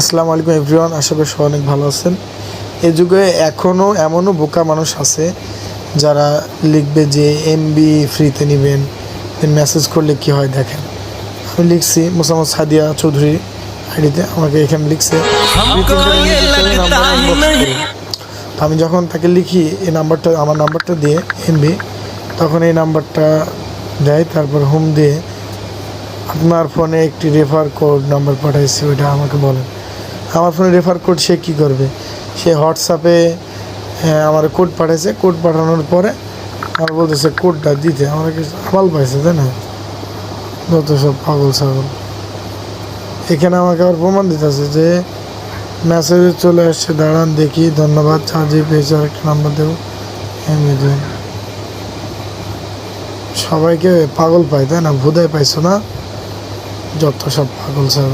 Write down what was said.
আসসালামু আলাইকুম এভরিওয়ান, আশা করি সবাই অনেক ভালো আছেন। এই যুগে এখনও এমনও বোকা মানুষ আছে যারা লিখবে যে এমবি ফ্রিতে নেবেন, মেসেজ করলে কি হয় দেখেন। আমি লিখছি মোসাম্মদ সাদিয়া চৌধুরী আইডিতে, আমাকে এখানে লিখছে আমি যখন তাকে লিখি এই নাম্বারটা, আমার নাম্বারটা দিয়ে এমবি, তখন এই নাম্বারটা দেয়, তারপর হোম দিয়ে আপনার ফোনে একটি রেফার কোড নাম্বার পাঠাইছি, ওইটা আমাকে বলেন। আমার ফোনে রেফার কোড সে কী করবে? সে হোয়াটসঅ্যাপে আমার কোড পাঠাইছে, কোড পাঠানোর পরে আমার বলতেছে কোডটা দিতে, আমার কিছু আমাল পাইছে, তাই না? যত সব পাগল ছাগল। এখানে আমাকে আবার প্রমাণ দিতেছে যে মেসেজে চলে আসছে, দাঁড়ান দেখি, ধন্যবাদ, চার্জে পেয়েছে, আরেকটা নাম্বার দেবো, এমনি দেন। সবাইকে পাগল পায়, তাই না? ভুদায় পাইছো না? যত সব পাগল ছাগল।